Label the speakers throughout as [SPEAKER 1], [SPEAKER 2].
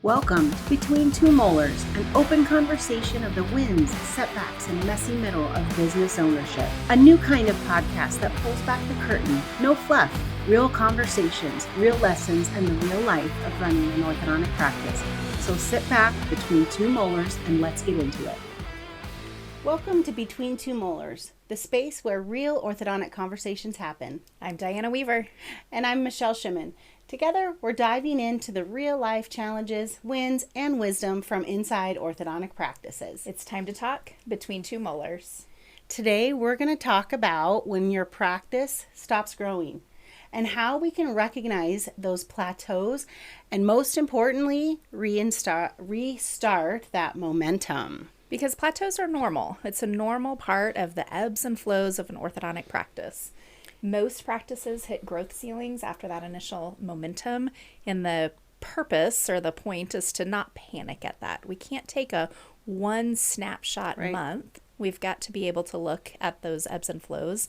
[SPEAKER 1] Welcome to Between Two Molars, an open conversation of the wins, setbacks, and messy middle of business ownership. A new kind of podcast that pulls back the curtain. No fluff, real conversations, real lessons, and the real life of running an orthodontic practice. So sit back between two molars and let's get into it. Welcome to Between Two Molars, the space where real orthodontic conversations happen.
[SPEAKER 2] I'm Diana Weaver.
[SPEAKER 1] And I'm Michelle Shimmin. Together, we're diving into the real-life challenges, wins, and wisdom from inside orthodontic practices.
[SPEAKER 2] It's time to talk Between Two Molars.
[SPEAKER 1] Today, we're going to talk about when your practice stops growing and how we can recognize those plateaus and, most importantly, restart that momentum.
[SPEAKER 2] Because plateaus are normal. It's a normal part of the ebbs and flows of an orthodontic practice. Most practices hit growth ceilings after that initial momentum, and the purpose or the point is to not panic at that. We can't take a one snapshot month. We've got to be able to look at those ebbs and flows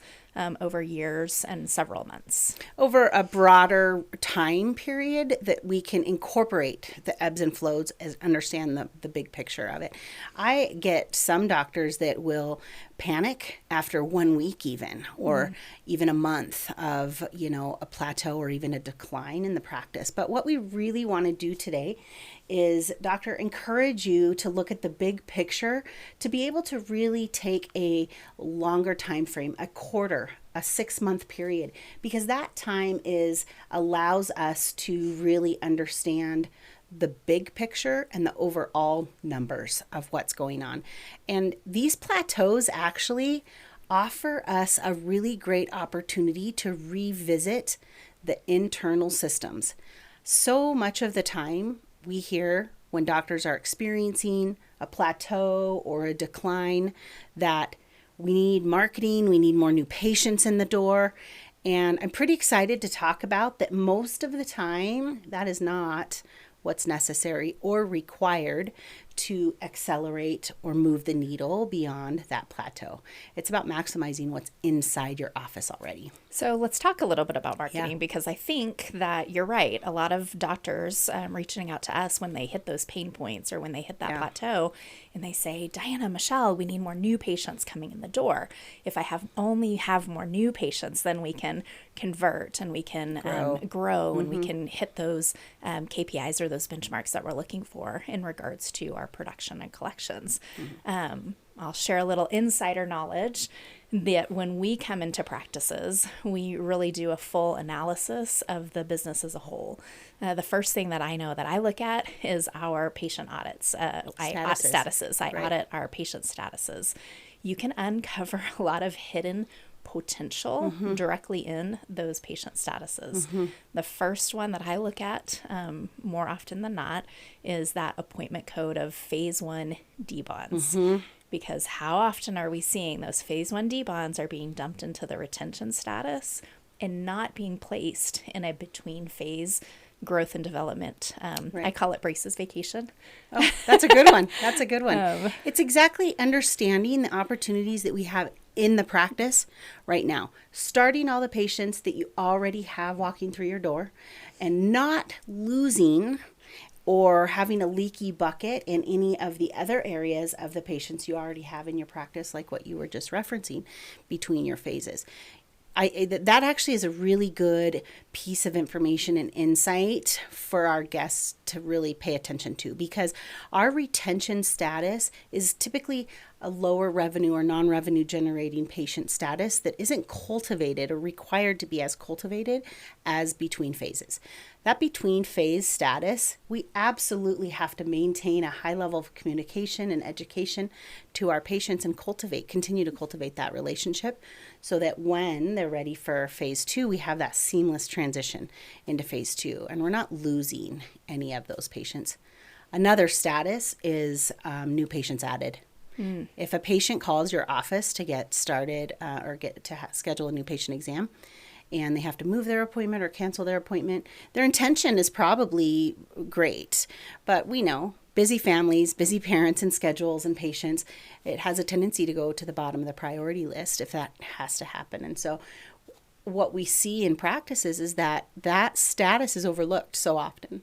[SPEAKER 2] over years and several months.
[SPEAKER 1] Over a broader time period that we can incorporate the ebbs and flows and understand the big picture of it. I get some doctors that will panic after 1 week even, or even a month of, a plateau or even a decline in the practice. But what we really want to do today is, doctor, encourage you to look at the big picture, to be able to really take a longer time frame, a quarter, a 6-month period, because that time allows us to really understand the big picture and the overall numbers of what's going on. And these plateaus actually offer us a really great opportunity to revisit the internal systems. So much of the time we hear when doctors are experiencing a plateau or a decline that we need marketing, we need more new patients in the door. And I'm pretty excited to talk about that most of the time that is not what's necessary or required to accelerate or move the needle beyond that plateau. It's about maximizing what's inside your office already.
[SPEAKER 2] So let's talk a little bit about marketing, because I think that you're right. A lot of doctors reaching out to us when they hit those pain points or when they hit that plateau, and they say, Diana, Michelle, we need more new patients coming in the door. If I only have more new patients, then we can convert and we can grow and we can hit those KPIs or those benchmarks that we're looking for in regards to our production and collections. I'll share a little insider knowledge that when we come into practices, we really do a full analysis of the business as a whole. The first thing that I know that I look at is our patient audits, statuses. I audit our patient statuses. You can uncover a lot of hidden potential directly in those patient statuses. The first one that I look at more often than not is that appointment code of phase 1 D-bonds. Because how often are we seeing those phase 1 D-bonds are being dumped into the retention status and not being placed in a between phase growth and development. I call it braces vacation.
[SPEAKER 1] Oh, that's a good one. That's a good one. It's exactly understanding the opportunities that we have in the practice right now, starting all the patients that you already have walking through your door and not losing or having a leaky bucket in any of the other areas of the patients you already have in your practice, like what you were just referencing between your phases. That actually is a really good piece of information and insight for our guests to really pay attention to, because our retention status is typically a lower revenue or non-revenue generating patient status that isn't cultivated or required to be as cultivated as between phases. That between phase status, we absolutely have to maintain a high level of communication and education to our patients and continue to cultivate that relationship so that when they're ready for phase 2, we have that seamless transition into phase 2 and we're not losing any of those patients. Another status is new patients added. If a patient calls your office to get started or schedule a new patient exam, and they have to move their appointment or cancel their appointment, their intention is probably great. But we know busy families, busy parents and schedules and patients, it has a tendency to go to the bottom of the priority list if that has to happen. And so what we see in practices is that status is overlooked so often.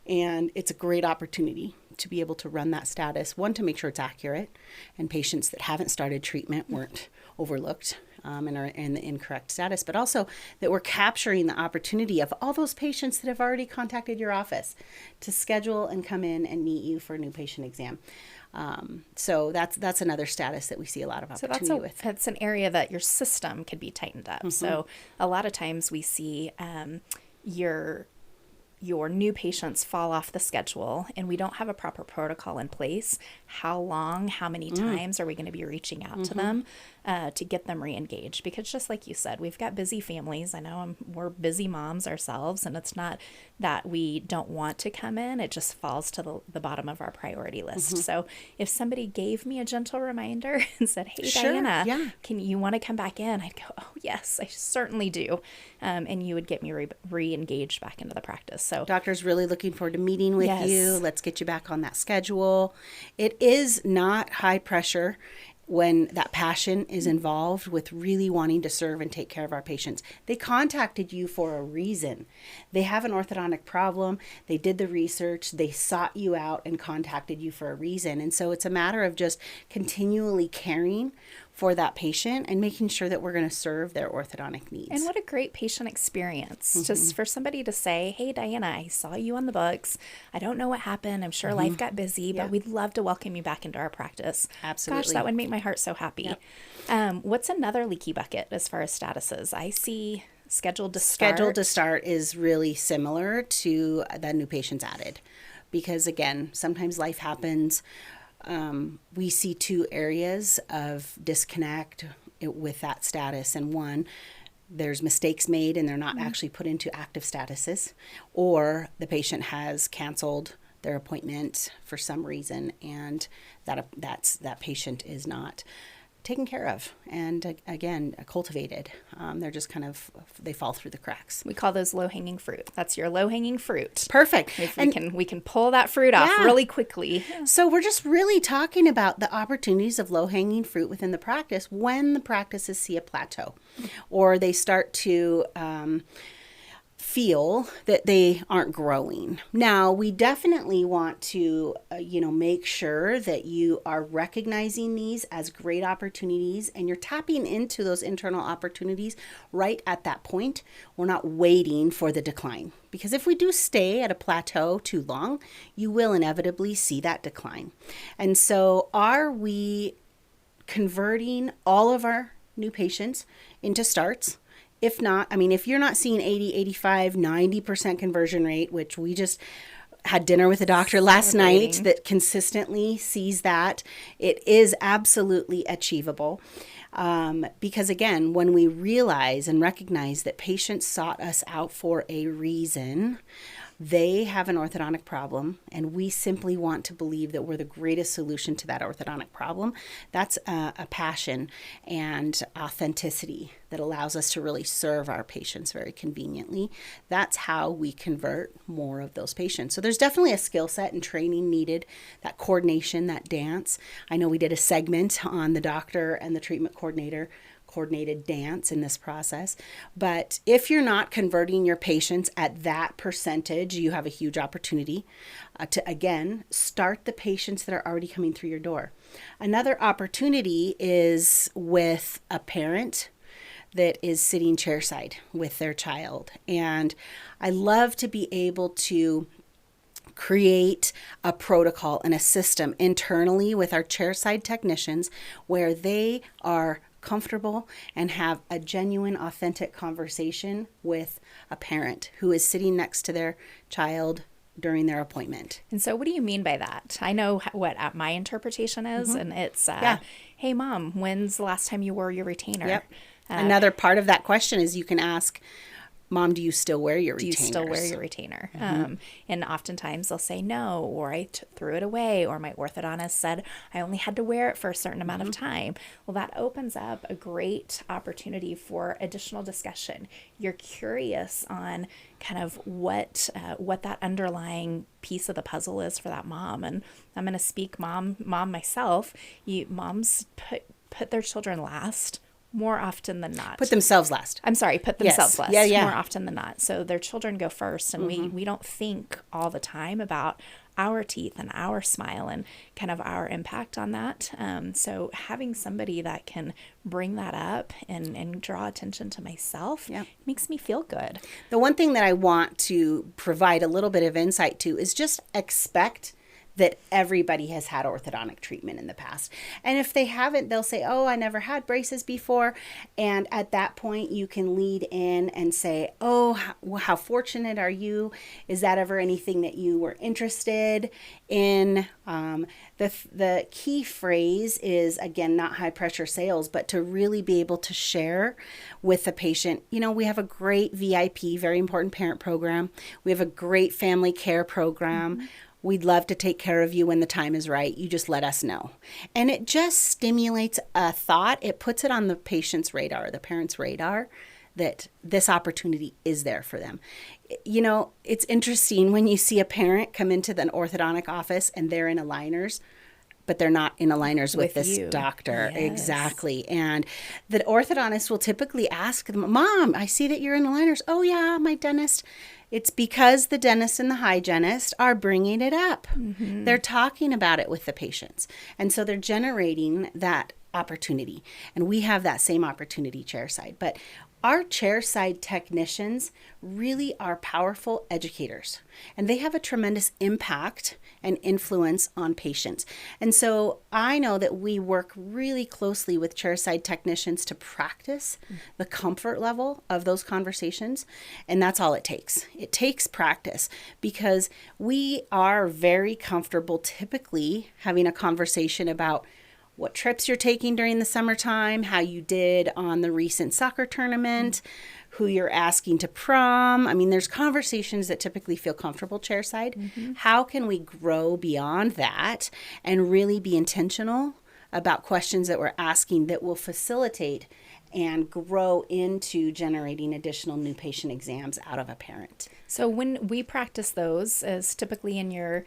[SPEAKER 1] And it's a great opportunity to be able to run that status, one, to make sure it's accurate and patients that haven't started treatment weren't overlooked and are in the incorrect status, but also that we're capturing the opportunity of all those patients that have already contacted your office to schedule and come in and meet you for a new patient exam. So that's another status that we see a lot of opportunity with.
[SPEAKER 2] That's an area that your system could be tightened up. So a lot of times we see your new patients fall off the schedule and we don't have a proper protocol in place. How long, how many times are we going to be reaching out to them to get them re-engaged? Because just like you said, we've got busy families. I know we're busy moms ourselves, and it's not that we don't want to come in. It just falls to the bottom of our priority list. So if somebody gave me a gentle reminder and said, hey, Diana, can you want to come back in? I'd go, oh, yes, I certainly do. And you would get me re-engaged back into the practice. So
[SPEAKER 1] doctor's really looking forward to meeting with you. Let's get you back on that schedule. It is not high pressure when that passion is involved with really wanting to serve and take care of our patients. They contacted you for a reason. They have an orthodontic problem. They did the research. They sought you out and contacted you for a reason. And so it's a matter of just continually caring for that patient and making sure that we're going to serve their orthodontic needs.
[SPEAKER 2] And what a great patient experience. Just for somebody to say, hey, Diana, I saw you on the books. I don't know what happened. I'm sure life got busy, but we'd love to welcome you back into our practice.
[SPEAKER 1] Absolutely.
[SPEAKER 2] Gosh, that would make my heart so happy. What's another leaky bucket as far as statuses? I see scheduled to start.
[SPEAKER 1] Scheduled to start is really similar to the new patients added. Because again, sometimes life happens. We see two areas of disconnect with that status. And one, there's mistakes made and they're not actually put into active statuses, or the patient has canceled their appointment for some reason and that patient is not taken care of and again cultivated. They're just they fall through the cracks.
[SPEAKER 2] We call those low-hanging fruit. That's your low-hanging fruit.
[SPEAKER 1] Perfect.
[SPEAKER 2] If we can pull that fruit off really quickly.
[SPEAKER 1] So we're just really talking about the opportunities of low-hanging fruit within the practice when the practices see a plateau or they start to feel that they aren't growing. Now, we definitely want to, make sure that you are recognizing these as great opportunities and you're tapping into those internal opportunities right at that point. We're not waiting for the decline, because if we do stay at a plateau too long, you will inevitably see that decline. And so are we converting all of our new patients into starts? If not, if you're not seeing 80, 85, 90% conversion rate, which we just had dinner with a doctor last night that consistently sees that, it is absolutely achievable. Because again, when we realize and recognize that patients sought us out for a reason, they have an orthodontic problem, and we simply want to believe that we're the greatest solution to that orthodontic problem. That's a passion and authenticity that allows us to really serve our patients very conveniently. That's how we convert more of those patients. So there's definitely a skill set and training needed, that coordination, that dance. I know we did a segment on the doctor and the treatment coordinator coordinated dance in this process. But if you're not converting your patients at that percentage, you have a huge opportunity to, again, start the patients that are already coming through your door. Another opportunity is with a parent that is sitting chairside with their child. And I love to be able to create a protocol and a system internally with our chairside technicians where they are comfortable and have a genuine, authentic conversation with a parent who is sitting next to their child during their appointment.
[SPEAKER 2] And so what do you mean by that? I know what my interpretation is, and it's, hey, Mom, when's the last time you wore your retainer?
[SPEAKER 1] Yep. Another part of that question is you can ask, Mom, do you still wear your retainers?
[SPEAKER 2] Do you still wear your retainer? And oftentimes they'll say no, or I threw it away, or my orthodontist said I only had to wear it for a certain amount of time. Well, that opens up a great opportunity for additional discussion. You're curious on kind of what that underlying piece of the puzzle is for that mom. And I'm going to speak mom myself. Moms put their children last more often than not.
[SPEAKER 1] Put themselves last.
[SPEAKER 2] I'm sorry, put themselves
[SPEAKER 1] Yes.
[SPEAKER 2] last
[SPEAKER 1] Yeah.
[SPEAKER 2] more often than not. So their children go first, and we don't think all the time about our teeth and our smile and kind of our impact on that. So having somebody that can bring that up and draw attention to myself makes me feel good.
[SPEAKER 1] The one thing that I want to provide a little bit of insight to is just expect that everybody has had orthodontic treatment in the past. And if they haven't, they'll say, oh, I never had braces before. And at that point, you can lead in and say, oh, how fortunate are you? Is that ever anything that you were interested in? The key phrase is, again, not high pressure sales, but to really be able to share with the patient. You know, we have a great VIP, very important parent program. We have a great family care program. We'd love to take care of you when the time is right. You just let us know. And it just stimulates a thought. It puts it on the patient's radar, the parent's radar, that this opportunity is there for them. You know, it's interesting when you see a parent come into the orthodontic office and they're in aligners, but they're not in aligners with this doctor.
[SPEAKER 2] Yes.
[SPEAKER 1] Exactly. And the orthodontist will typically ask them, Mom, I see that you're in aligners. Oh, yeah, my dentist. It's because the dentist and the hygienist are bringing it up. They're talking about it with the patients. And so they're generating that opportunity. And we have that same opportunity chairside. But our chairside technicians really are powerful educators. And they have a tremendous impact and influence on patients. And so I know that we work really closely with chairside technicians to practice the comfort level of those conversations. And that's all it takes. It takes practice because we are very comfortable typically having a conversation about what trips you're taking during the summertime, how you did on the recent soccer tournament, who you're asking to prom. I mean, there's conversations that typically feel comfortable chairside. How can we grow beyond that and really be intentional about questions that we're asking that will facilitate and grow into generating additional new patient exams out of a parent?
[SPEAKER 2] So when we practice those, as typically in your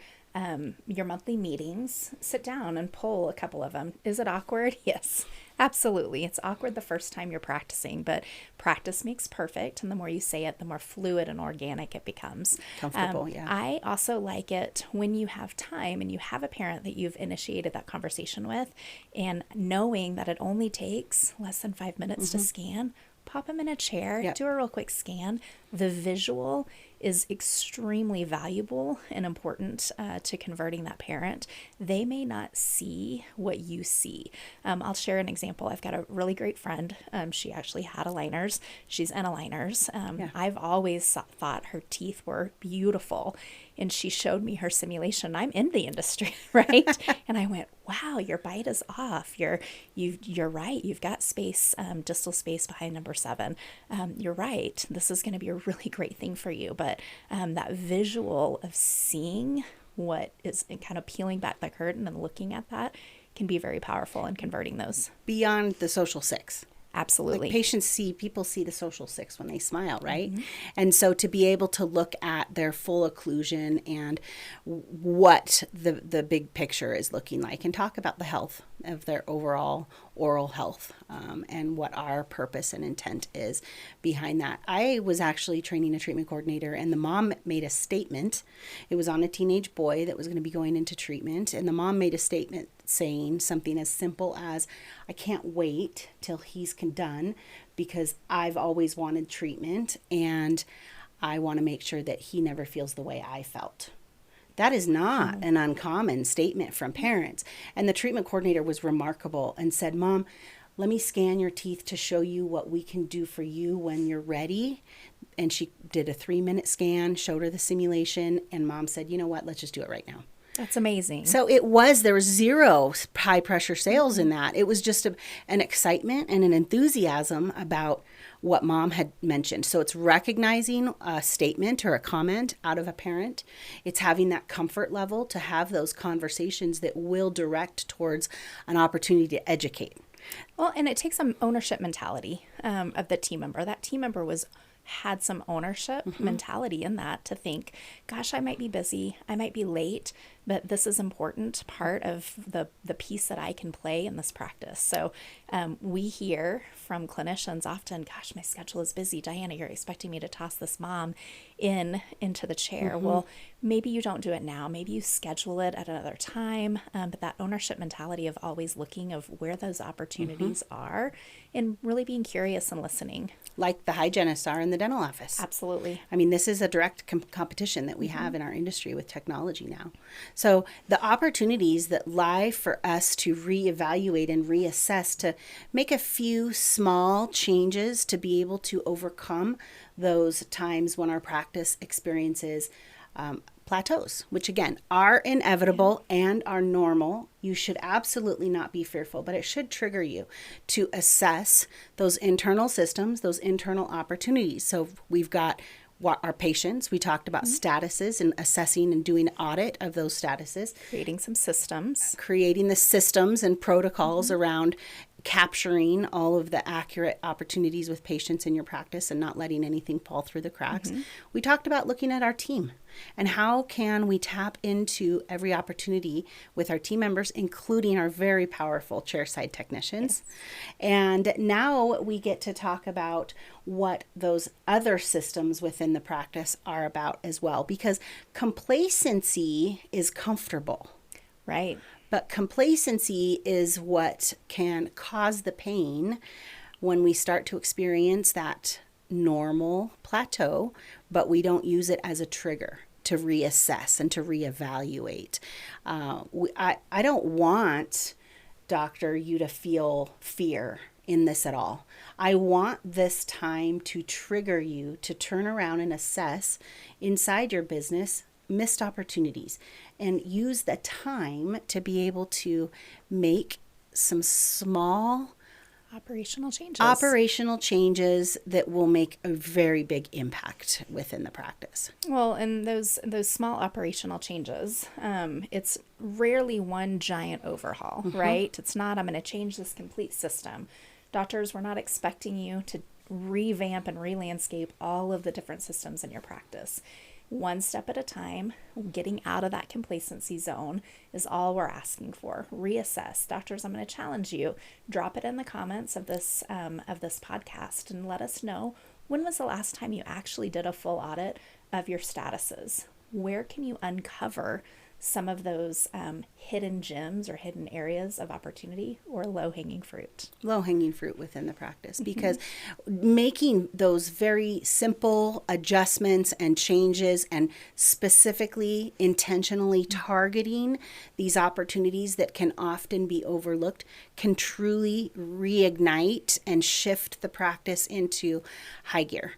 [SPEAKER 2] monthly meetings, sit down and pull a couple of them. Is it awkward? Yes, absolutely. It's awkward the first time you're practicing, but practice makes perfect. And the more you say it, the more fluid and organic it becomes.
[SPEAKER 1] Comfortable, yeah.
[SPEAKER 2] I also like it when you have time and you have a parent that you've initiated that conversation with, and knowing that it only takes less than 5 minutes to scan. Pop them in a chair, do a real quick scan. The visual is extremely valuable and important to converting that parent. They may not see what you see. I'll share an example. I've got a really great friend. She actually had aligners. She's in aligners. I've always thought her teeth were beautiful. And she showed me her simulation. I'm in the industry, right? And I went, wow, your bite is off. You're right. You've got space, distal space behind number 7. You're right. This is going to be a really great thing for you. But that visual of seeing what is and kind of peeling back the curtain and looking at that can be very powerful in converting those.
[SPEAKER 1] Beyond the social 6.
[SPEAKER 2] Absolutely.
[SPEAKER 1] Like people see the social 6 when they smile, right? And so to be able to look at their full occlusion and what the big picture is looking like and talk about the health of their overall oral health and what our purpose and intent is behind that. I was actually training a treatment coordinator, and the mom made a statement. It was on a teenage boy that was going to be going into treatment, and the mom made a statement saying something as simple as, I can't wait till he's done because I've always wanted treatment and I want to make sure that he never feels the way I felt. That is not an uncommon statement from parents. And the treatment coordinator was remarkable and said, Mom, let me scan your teeth to show you what we can do for you when you're ready. And she did a 3-minute scan, showed her the simulation, and Mom said, you know what, let's just do it right now.
[SPEAKER 2] That's amazing.
[SPEAKER 1] So there was zero high pressure sales in that. It was just an excitement and an enthusiasm about what Mom had mentioned. So it's recognizing a statement or a comment out of a parent. It's having that comfort level to have those conversations that will direct towards an opportunity to educate.
[SPEAKER 2] Well, and it takes some ownership mentality of the team member. That team member had some ownership mentality in that, to think, gosh, I might be busy, I might be late, but this is important part of the piece that I can play in this practice. So we hear from clinicians often, gosh, my schedule is busy. Diana, you're expecting me to toss this mom into the chair. Well, maybe you don't do it now. Maybe you schedule it at another time. But that ownership mentality of always looking of where those opportunities are and really being curious and listening.
[SPEAKER 1] Like the hygienists are in the dental office.
[SPEAKER 2] Absolutely.
[SPEAKER 1] I mean, this is a direct competition that we have in our industry with technology now. So the opportunities that lie for us to reevaluate and reassess, to make a few small changes to be able to overcome those times when our practice experiences plateaus, which again are inevitable and are normal. You should absolutely not be fearful, but it should trigger you to assess those internal systems, those internal opportunities. So we've got our patients, we talked about statuses and assessing and doing an audit of those statuses.
[SPEAKER 2] Creating some systems.
[SPEAKER 1] Creating the systems and protocols around capturing all of the accurate opportunities with patients in your practice and not letting anything fall through the cracks. We talked about looking at our team and how can we tap into every opportunity with our team members, including our very powerful chairside technicians. And now we get to talk about what those other systems within the practice are about as well, because complacency is comfortable.
[SPEAKER 2] Right.
[SPEAKER 1] But complacency is what can cause the pain when we start to experience that normal plateau, but we don't use it as a trigger to reassess and to reevaluate. I don't want, doctor, you to feel fear in this at all. I want this time to trigger you to turn around and assess inside your business missed opportunities and use the time to be able to make some small
[SPEAKER 2] operational changes
[SPEAKER 1] that will make a very big impact within the practice.
[SPEAKER 2] Well, and those small operational changes, it's rarely one giant overhaul, right? It's not, I'm going to change this complete system. Doctors, we're not expecting you to revamp and re-landscape all of the different systems in your practice. One step at a time, getting out of that complacency zone is all we're asking for. Reassess. Doctors, I'm going to challenge you. Drop it in the comments of this podcast and let us know, when was the last time you actually did a full audit of your statuses? Where can you uncover some of those hidden gems or hidden areas of opportunity or low-hanging fruit? Low-hanging
[SPEAKER 1] fruit within the practice, because making those very simple adjustments and changes and specifically, intentionally targeting these opportunities that can often be overlooked can truly reignite and shift the practice into high gear.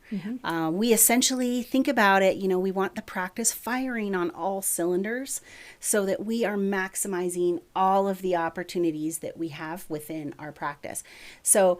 [SPEAKER 1] We essentially think about it, we want the practice firing on all cylinders, so that we are maximizing all of the opportunities that we have within our practice. So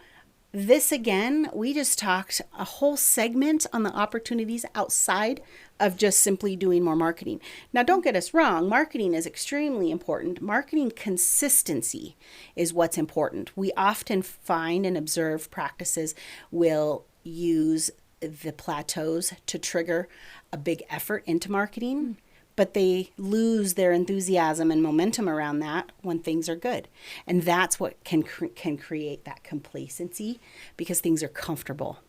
[SPEAKER 1] this, again, we just talked a whole segment on the opportunities outside of just simply doing more marketing. Now, don't get us wrong. Marketing is extremely important. Marketing consistency is what's important. We often find and observe practices will use the plateaus to trigger a big effort into marketing, but they lose their enthusiasm and momentum around that when things are good. And that's what can create that complacency, because things are comfortable.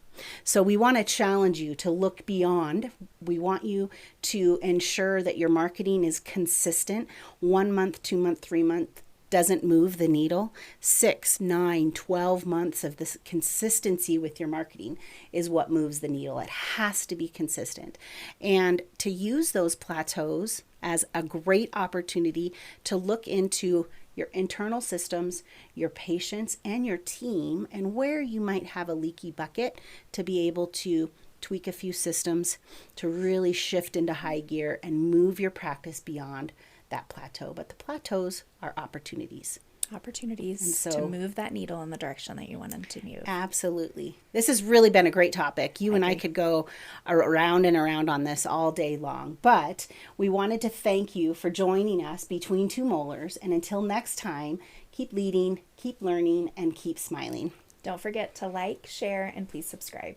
[SPEAKER 1] So we want to challenge you to look beyond. We want you to ensure that your marketing is consistent. 1 month, 2 month, 3 month doesn't move the needle. 6, 9, 12 months of this consistency with your marketing is what moves the needle. It has to be consistent. And to use those plateaus as a great opportunity to look into your internal systems, your patients, and your team, and where you might have a leaky bucket, to be able to tweak a few systems to really shift into high gear and move your practice beyond that plateau. But the plateaus are opportunities.
[SPEAKER 2] To move that needle in the direction that you want them to move.
[SPEAKER 1] Absolutely. This has really been a great topic. I could go around and around on this all day long, but we wanted to thank you for joining us Between Two Molars. And until next time, keep leading, keep learning, and keep smiling.
[SPEAKER 2] Don't forget to like, share, and please subscribe.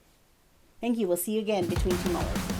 [SPEAKER 1] Thank you. We'll see you again Between Two Molars.